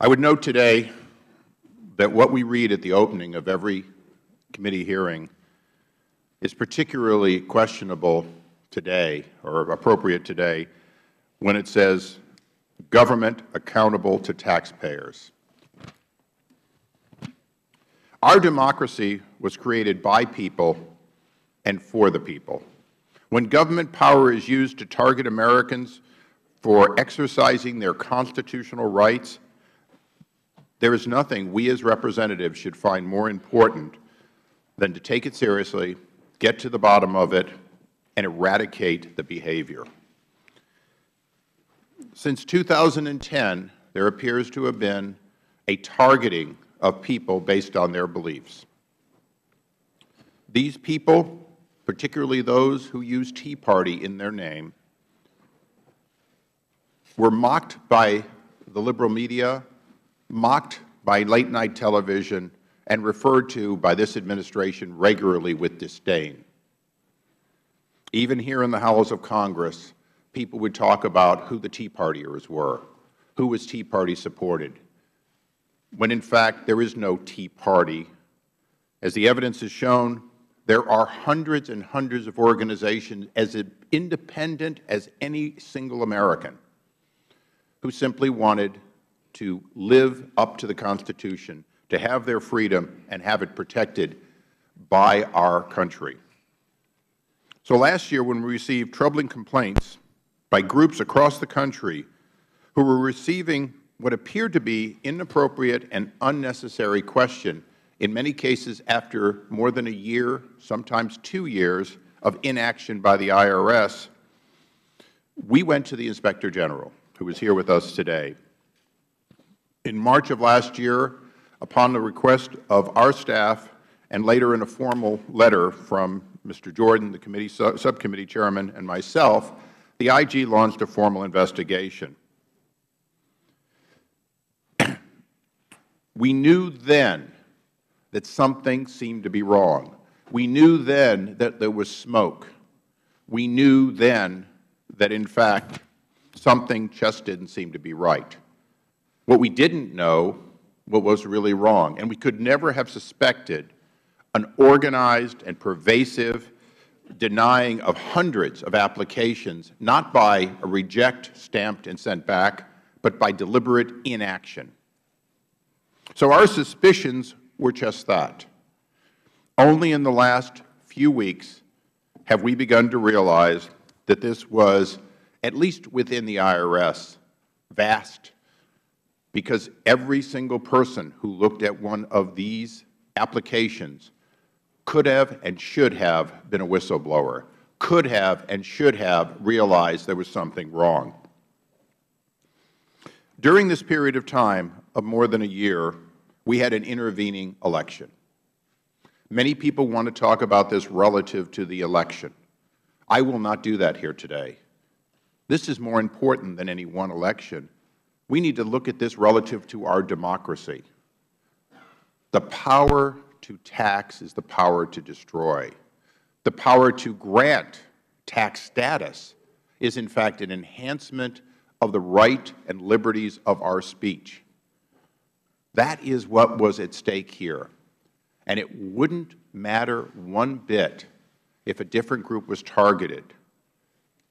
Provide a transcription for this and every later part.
I would note today that what we read at the opening of every committee hearing is particularly questionable today, or appropriate today, when it says, "Government accountable to taxpayers." Our democracy was created by people and for the people. When government power is used to target Americans for exercising their constitutional rights, there is nothing we as representatives should find more important than to take it seriously, get to the bottom of it, and eradicate the behavior. Since 2010, there appears to have been a targeting of people based on their beliefs. These people, particularly those who use Tea Party in their name, were mocked by the liberal media, mocked by late-night television, and referred to by this administration regularly with disdain. Even here in the halls of Congress, people would talk about who the Tea Partiers were, who was Tea Party supported, when in fact there is no Tea Party. As the evidence has shown, there are hundreds and hundreds of organizations as independent as any single American who simply wanted to live up to the Constitution, to have their freedom and have it protected by our country. So last year, when we received troubling complaints by groups across the country who were receiving what appeared to be inappropriate and unnecessary question, in many cases after more than a year, sometimes 2 years, of inaction by the IRS, we went to the Inspector General, who is here with us today. In March of last year, upon the request of our staff and later in a formal letter from Mr. Jordan, the committee subcommittee chairman, and myself, the IG launched a formal investigation. We knew then that something seemed to be wrong. We knew then that there was smoke. We knew then that, in fact, something just didn't seem to be right. What we didn't know what was really wrong, and we could never have suspected an organized and pervasive denying of hundreds of applications, not by a reject stamped and sent back, but by deliberate inaction. So our suspicions were just that. Only in the last few weeks have we begun to realize that this was, at least within the IRS, vast, because every single person who looked at one of these applications could have and should have been a whistleblower, could have and should have realized there was something wrong. During this period of time of more than a year, we had an intervening election. Many people want to talk about this relative to the election. I will not do that here today. This is more important than any one election. We need to look at this relative to our democracy. The power to tax is the power to destroy. The power to grant tax status is, in fact, an enhancement of the right and liberties of our speech. That is what was at stake here. And it wouldn't matter one bit if a different group was targeted.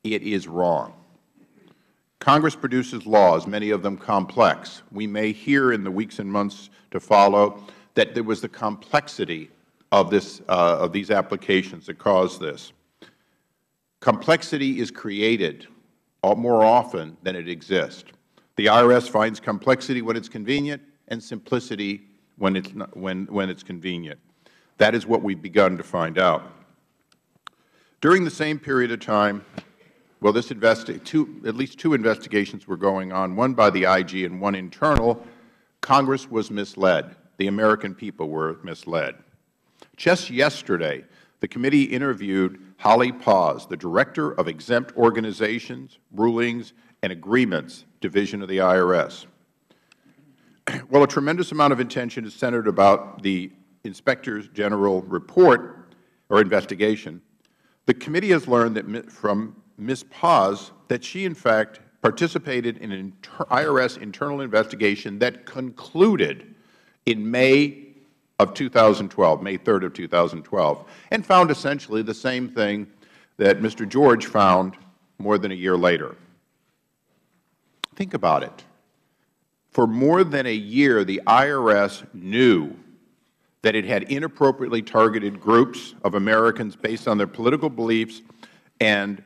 It is wrong. Congress produces laws, many of them complex. We may hear in the weeks and months to follow that there was the complexity of these applications that caused this. Complexity is created more often than it exists. The IRS finds complexity when it's convenient and simplicity when it's convenient. That is what we've begun to find out. During the same period of time, well, at least two investigations were going on, one by the IG and one internal. Congress was misled. The American people were misled. Just yesterday, the committee interviewed Holly Paz, the Director of Exempt Organizations, Rulings, and Agreements Division of the IRS. While a tremendous amount of attention is centered about the Inspector General report or investigation, the committee has learned that from Ms. Paz that she, in fact, participated in an IRS internal investigation that concluded in May of 2012, May 3rd of 2012, and found essentially the same thing that Mr. George found more than a year later. Think about it. For more than a year, the IRS knew that it had inappropriately targeted groups of Americans based on their political beliefs, and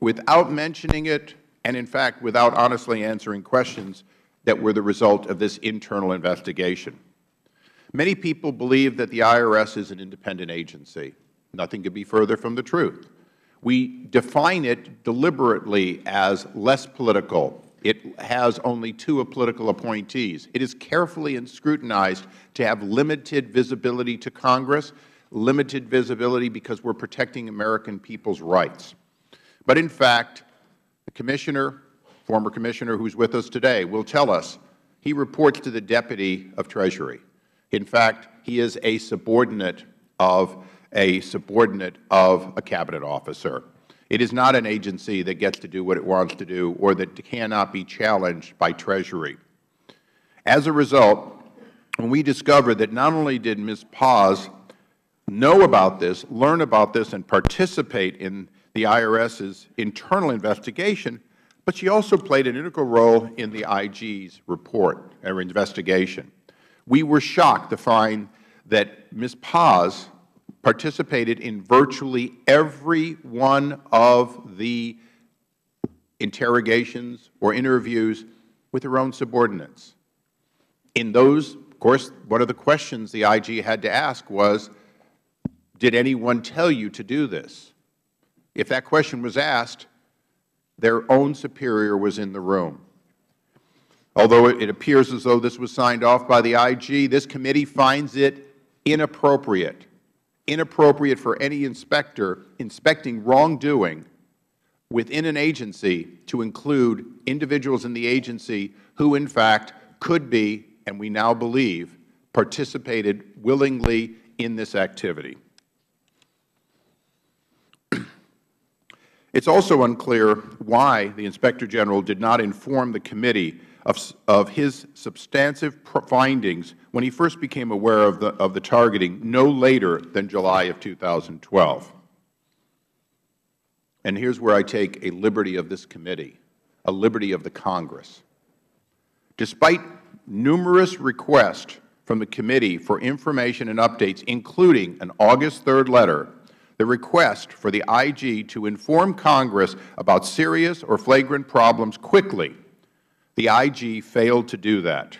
without mentioning it, and in fact without honestly answering questions that were the result of this internal investigation. Many people believe that the IRS is an independent agency. Nothing could be further from the truth. We define it deliberately as less political. It has only 2 political appointees. It is carefully and scrutinized to have limited visibility to Congress, limited visibility because we are protecting American people's rights. But in fact, the Commissioner, former Commissioner who is with us today, will tell us he reports to the Deputy of Treasury. In fact, he is a subordinate of a Cabinet officer. It is not an agency that gets to do what it wants to do or that cannot be challenged by Treasury. As a result, when we discovered that not only did Ms. Paz know about this, learn about this, and participate in the IRS's internal investigation, but she also played an integral role in the IG's report or investigation. We were shocked to find that Ms. Paz participated in virtually every one of the interrogations or interviews with her own subordinates. In those, of course, one of the questions the IG had to ask was, did anyone tell you to do this? If that question was asked, their own superior was in the room. Although it appears as though this was signed off by the IG, this committee finds it inappropriate for any inspector inspecting wrongdoing within an agency to include individuals in the agency who, in fact, could be, and we now believe, participated willingly in this activity. It is also unclear why the Inspector General did not inform the committee of his substantive findings when he first became aware of the targeting no later than July of 2012. And here is where I take a liberty of this committee, a liberty of the Congress. Despite numerous requests from the committee for information and updates, including an August 3rd letter, the request for the IG to inform Congress about serious or flagrant problems quickly, the IG failed to do that.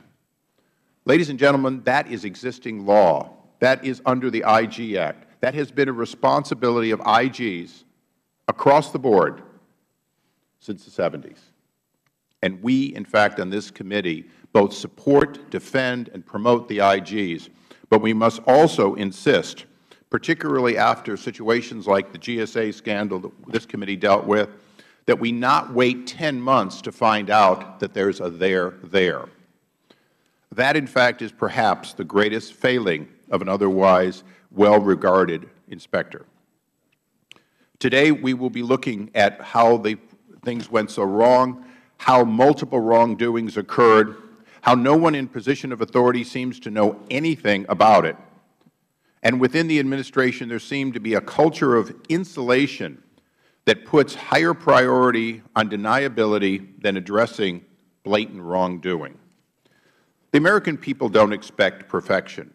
Ladies and gentlemen, that is existing law. That is under the IG Act. That has been a responsibility of IGs across the board since the 70s. And we, in fact, on this committee, both support, defend, and promote the IGs, but we must also insist, particularly after situations like the GSA scandal that this committee dealt with, that we not wait 10 months to find out that there is a there there. That, in fact, is perhaps the greatest failing of an otherwise well-regarded inspector. Today, we will be looking at how things went so wrong, how multiple wrongdoings occurred, how no one in position of authority seems to know anything about it, and within the Administration there seemed to be a culture of insulation that puts higher priority on deniability than addressing blatant wrongdoing. The American people don't expect perfection.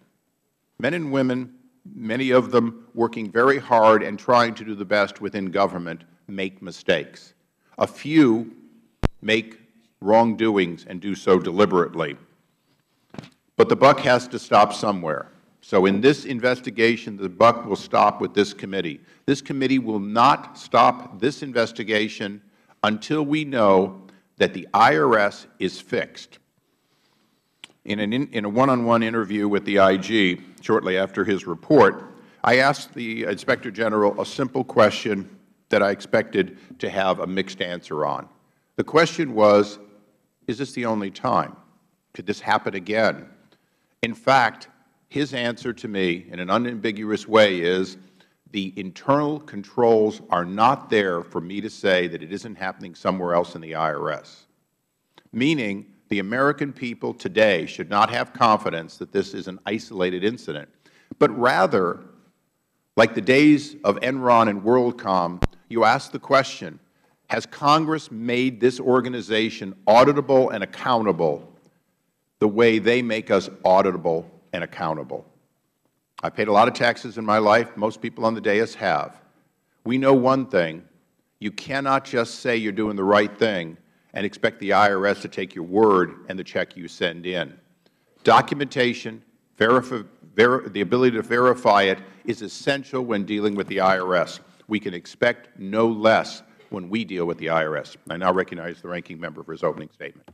Men and women, many of them working very hard and trying to do the best within government, make mistakes. A few make wrongdoings and do so deliberately. But the buck has to stop somewhere. So in this investigation, the buck will stop with this committee. This committee will not stop this investigation until we know that the IRS is fixed. In a one-on-one interview with the IG shortly after his report, I asked the Inspector General a simple question that I expected to have a mixed answer on. The question was, is this the only time? Could this happen again? In fact, his answer to me in an unambiguous way is, The internal controls are not there for me to say that it isn't happening somewhere else in the IRS, meaning the American people today should not have confidence that this is an isolated incident, but rather, like the days of Enron and WorldCom, you ask the question, has Congress made this organization auditable and accountable the way they make us auditable and accountable? I paid a lot of taxes in my life. Most people on the dais have. We know one thing. You cannot just say you're doing the right thing and expect the IRS to take your word and the check you send in. Documentation, the ability to verify it is essential when dealing with the IRS. We can expect no less when we deal with the IRS. I now recognize the Ranking Member for his opening statement.